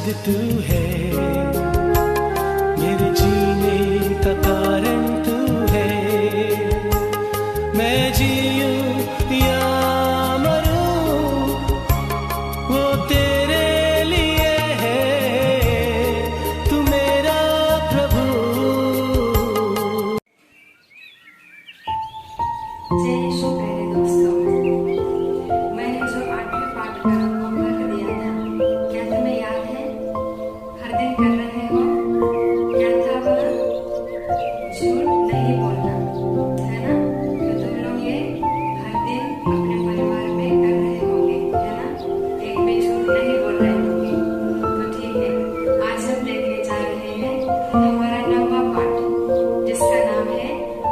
मकसद तू है, मेरे जीने का कारण तू है। मैं जीऊं या मरूं वो तेरे लिए है, तू मेरा प्रभु। जय यीशु प्यारे दोस्तों, मैंने जो 8वें पाठ का होमवर्क दिया था, क्या तुम्हें याद है? हर दिन कर रहे हो? क्या था वह? झूठ नहीं बोलना, है ना? तो तुम लोग ये हर दिन अपने परिवार में कर रहे होंगे, है ना? एक भी झूठ नहीं बोल रहे होंगे। तो ठीक है, आज हम देखने जा रहे हैं हमारा 9वां पाठ, जिसका नाम है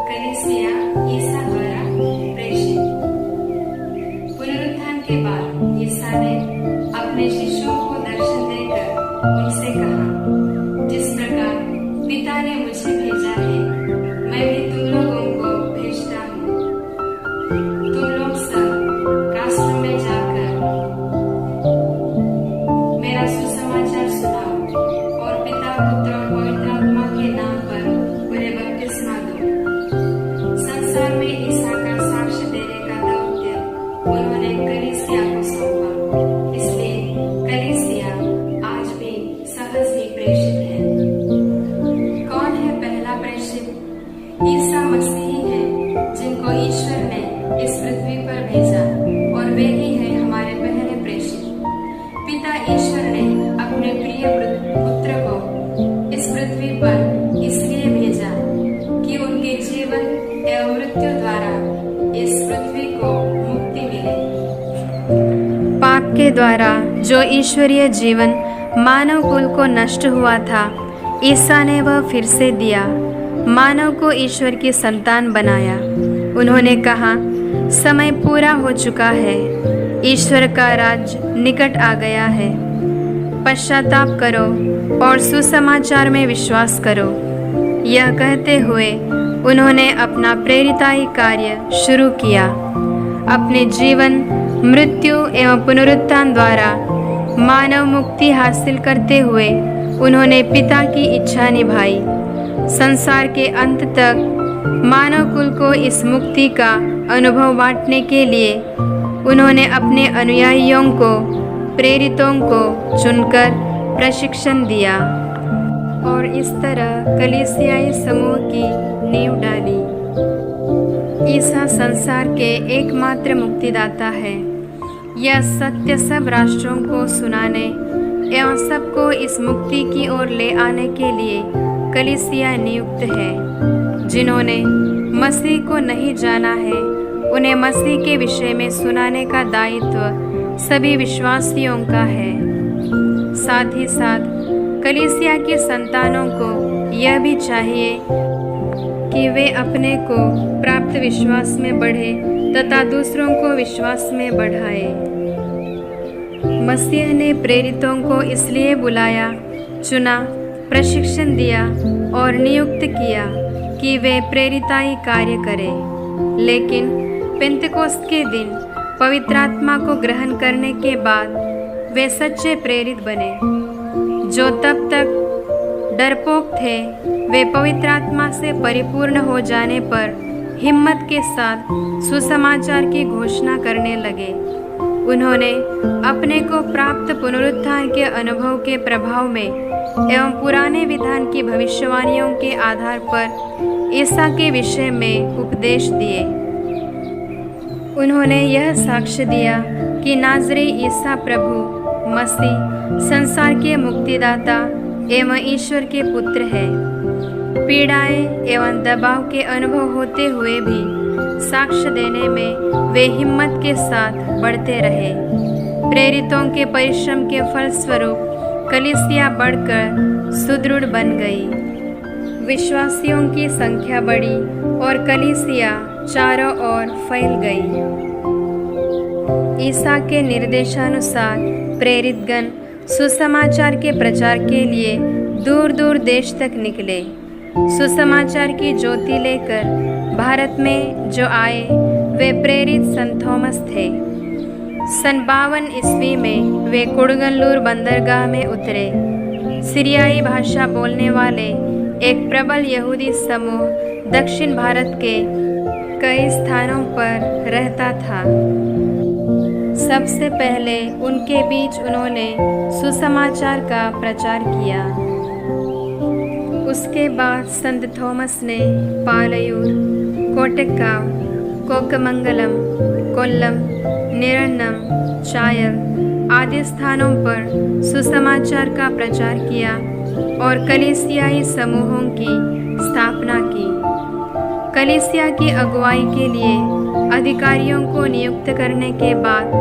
कलीसिया ईसा द्वारा प्रेषित। पुनरुत्थान के बाद ईसा ने अपने शिष्यों को दर्शन देकर उनसे कहा, जिस प्रकार पिता ने मुझे भेजा है, मैं भी तुम लोगों को भेजता हूँ। तुम लोग सब रास्ते में जाकर मेरा सुसमाचार सुनाओ और पिता, पुत्र और पवित्र आत्मा के नाम पर उन्हें बपतिस्मा दो। संसार में ईसा का साक्ष्य देने का दौत्य उन्होंने कलीसिया को सौंपा, इसलिए कलीसिया आज भी सहज ही प्रेषित है। कौन है पहला प्रेषित? ईसा मसीह है, जिनको ईश्वर ने इस पृथ्वी पर भेजा, और वे ही है हमारे पहले प्रेषित। पिता ईश्वर ने अपने प्रिय पुत्र को इस पृथ्वी पर इसलिए भेजा कि उनके जीवन एवं मृत्यु द्वारा इस पृथ्वी को मुक्ति मिले। पाप के द्वारा जो ईश्वरीय जीवन मानव कुल को नष्ट हुआ था, ईसा ने वह फिर से दिया, मानव को ईश्वर की संतान बनाया। उन्होंने कहा, समय पूरा हो चुका है, ईश्वर का राज्य निकट आ गया है। पश्चाताप करो और सुसमाचार में विश्वास करो। यह कहते हुए उन्होंने अपना प्रेरिताई कार्य शुरू किया। अपने जीवन, मृत्यु एवं पुनरुत्थान द्वारा मानव मुक्ति हासिल करते हुए उन्होंने पिता की इच्छा निभाई। संसार के अंत तक मानव कुल को इस मुक्ति का अनुभव बांटने के लिए उन्होंने अपने अनुयायियों को, प्रेरितों को चुनकर प्रशिक्षण दिया और इस तरह कलीसियाई समूह की नींव डाली। ईसा संसार के एकमात्र मुक्तिदाता है। यह सत्य सब राष्ट्रों को सुनाने एवं सबको इस मुक्ति की ओर ले आने के लिए कलीसिया नियुक्त है। जिन्होंने मसीह को नहीं जाना है, उन्हें मसीह के विषय में सुनाने का दायित्व सभी विश्वासियों का है। साथ ही साथ कलीसिया के संतानों को यह भी चाहिए कि वे अपने को प्राप्त विश्वास में बढ़े तथा दूसरों को विश्वास में बढ़ाए। मसीह ने प्रेरितों को इसलिए बुलाया, चुना, प्रशिक्षण दिया और नियुक्त किया कि वे प्रेरिताई कार्य करें। लेकिन पेंतेकोस्त के दिन पवित्र आत्मा को ग्रहण करने के बाद वे सच्चे प्रेरित बने। जो तब तक डरपोक थे, वे पवित्र आत्मा से परिपूर्ण हो जाने पर हिम्मत के साथ सुसमाचार की घोषणा करने लगे। उन्होंने अपने को प्राप्त पुनरुत्थान के अनुभव के प्रभाव में एवं पुराने विधान की भविष्यवाणियों के आधार पर ईसा के विषय में उपदेश दिए। उन्होंने यह साक्ष्य दिया कि नाज़री ईसा प्रभु मसीह संसार के मुक्तिदाता एवं ईश्वर के पुत्र है। पीड़ाएं एवं दबाव के अनुभव होते हुए भी साक्ष्य देने में वे हिम्मत के साथ बढ़ते रहे। प्रेरितों के परिश्रम के फलस्वरूप कलीसिया बढ़कर सुदृढ़ बन गई। विश्वासियों की संख्या बढ़ी और कलीसिया चारों ओर फैल गई। ईसा के निर्देशानुसार प्रेरितगण सुसमाचार के प्रचार के लिए दूर दूर देश तक निकले। सुसमाचार की ज्योति लेकर भारत में जो आए वे प्रेरित संत थॉमस थे। सन 52 ईस्वी में वे कुडगल्लूर बंदरगाह में उतरे। सीरियाई भाषा बोलने वाले एक प्रबल यहूदी समूह दक्षिण भारत के कई स्थानों पर रहता था। सबसे पहले उनके बीच उन्होंने सुसमाचार का प्रचार किया। उसके बाद संत थॉमस ने पालयूर, कोटेक्काव, कोकमंगलम, कोल्लम, निरन्नम, चायल आदि स्थानों पर सुसमाचार का प्रचार किया और कलीसियाई समूहों की स्थापना की। कलीसिया की अगुवाई के लिए अधिकारियों को नियुक्त करने के बाद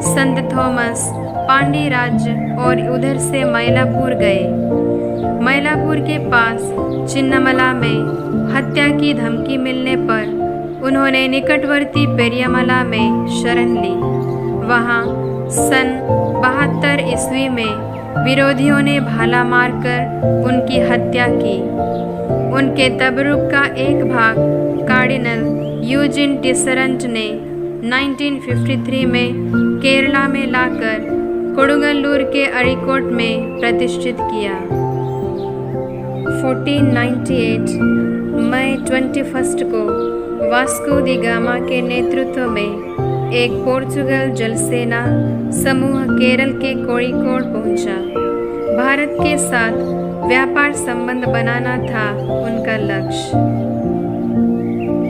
संत थॉमस पांडी राज्य और उधर से मयलापुर गए। मयलापुर के पास चिन्नमला में हत्या की धमकी मिलने पर उन्होंने निकटवर्ती पेरियामला में शरण ली। वहां सन 72 ईस्वी में विरोधियों ने भाला मारकर उनकी हत्या की। उनके तबरुक का एक भाग कार्डिनल यूजिन टिसरंट ने 1953 में केरला में लाकर कुडगल्लूर के अरीकोट में प्रतिष्ठित किया। 1498 मई 21 को वास्को दी गामा के नेतृत्व में एक पोर्चुगल जलसेना समूह केरल के कोड़िकोड पहुंचा। भारत के साथ व्यापार संबंध बनाना था उनका लक्ष्य।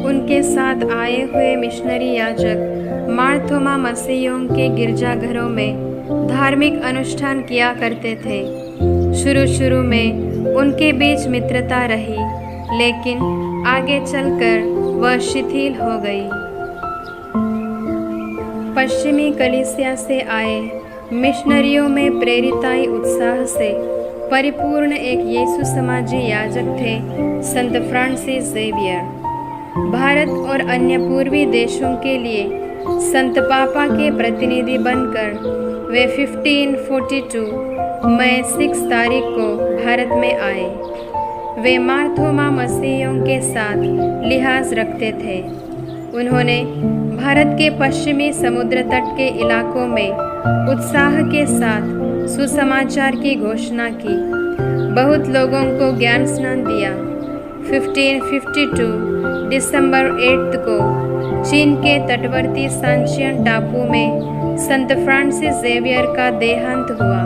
उनके साथ आए हुए मिशनरी याजक मार्थोमा मसीहियों के गिरजाघरों में धार्मिक अनुष्ठान किया करते थे। शुरू में उनके बीच मित्रता रही, लेकिन आगे चलकर वह शिथिल हो गई। पश्चिमी कलीसिया से आए मिशनरियों में प्रेरिताई उत्साह से परिपूर्ण एक यीशु समाजी याजक थे संत फ्रांसिस जेवियर। भारत और अन्य पूर्वी देशों के लिए संत पापा के प्रतिनिधि बनकर वे 1542 मई 6 तारीख को भारत में आए। वे मार्थोमा मसीहियों के साथ लिहाज रखते थे। उन्होंने भारत के पश्चिमी समुद्र तट के इलाकों में उत्साह के साथ सुसमाचार की घोषणा की। बहुत लोगों को ज्ञान स्नान दिया। 1552 दिसंबर 8 को चीन के तटवर्ती सांचियन टापू में संत फ्रांसिस जेवियर का देहांत हुआ।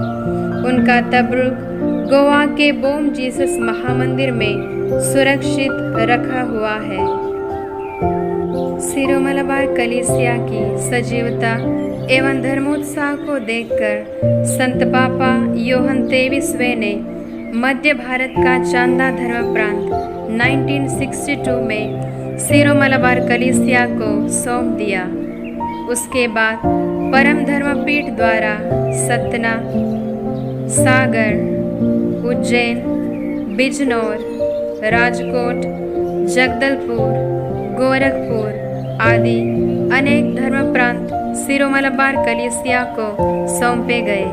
उनका तबरुक गोवा के बोम जीसस महामंदिर में सुरक्षित रखा हुआ है। सिरो मलबार कलीसिया की सजीवता एवं धर्मोत्साह को देखकर संत पापा योहन 23वें ने मध्य भारत का चांदा धर्म प्रांत 1962 में सिरो मलबार कलीसिया को सौंप दिया। उसके बाद परम धर्मपीठ द्वारा सतना, सागर, उज्जैन, बिजनौर, राजकोट, जगदलपुर, गोरखपुर आदि अनेक धर्म प्रांत सिरो मलबार कलीसिया को सौंपे गए।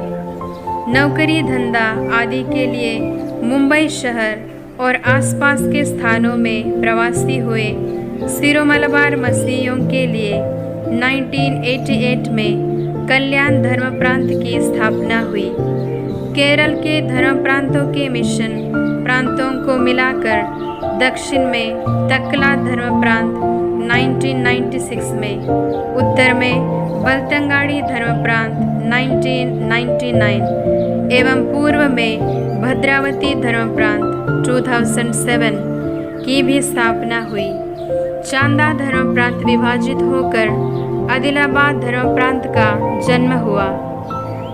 नौकरी धंधा आदि के लिए मुंबई शहर और आसपास के स्थानों में प्रवासी हुए सिरो मलबार मसीहियों के लिए 1988 में कल्याण धर्म प्रांत की स्थापना हुई। केरल के धर्म प्रांतों के मिशन प्रांतों को मिलाकर दक्षिण में तकला धर्म प्रांत 1996 में, उत्तर में बलतंगाड़ी धर्म प्रांत 1999 एवं पूर्व में भद्रावती धर्म प्रांत 2007 की भी स्थापना हुई। चांदा धर्म प्रांत विभाजित होकर आदिलाबाद धर्म प्रांत का जन्म हुआ।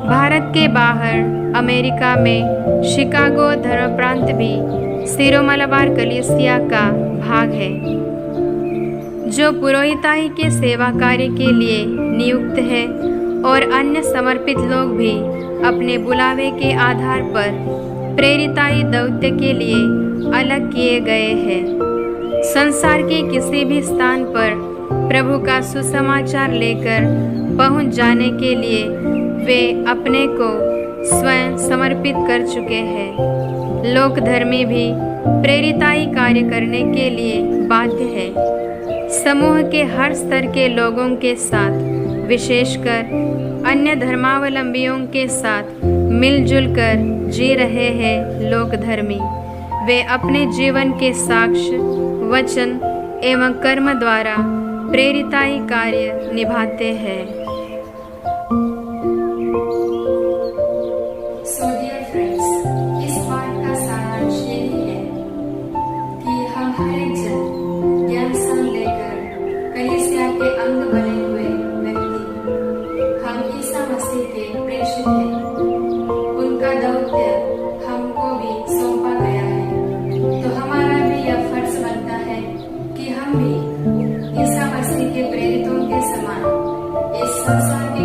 भारत के बाहर अमेरिका में शिकागो धर्म प्रांत भी सिरो मलबार कलीसिया का भाग है, जो पुरोहिताई के सेवा कार्य के लिए नियुक्त है और अन्य समर्पित लोग भी अपने बुलावे के आधार पर प्रेरिताई दौत्य के लिए अलग किए गए हैं। संसार के किसी भी स्थान पर प्रभु का सुसमाचार लेकर पहुंच जाने के लिए वे अपने को स्वयं समर्पित कर चुके हैं। लोक धर्मी भी प्रेरिताई कार्य करने के लिए बाध्य है। समूह के हर स्तर के लोगों के साथ विशेषकर अन्य धर्मावलंबियों के साथ मिलजुल कर जी रहे हैं लोक धर्मी। वे अपने जीवन के साक्ष्य, वचन एवं कर्म द्वारा प्रेरिताई कार्य निभाते हैं। So dear friends, इस पाठ का सारांश यही है कि हम हर एक जन ज्ञान स्थान लेकर कलीसिया के अंग बने हुए व्यक्ति, हम ईसा मसीह के प्रेषित हैं। उनका दौत्य हमको भी सौंपा गया है, तो हमारा भी यह फर्ज बनता है कि हम भी ईसा मसीह के प्रेरितों के समान इस संसार के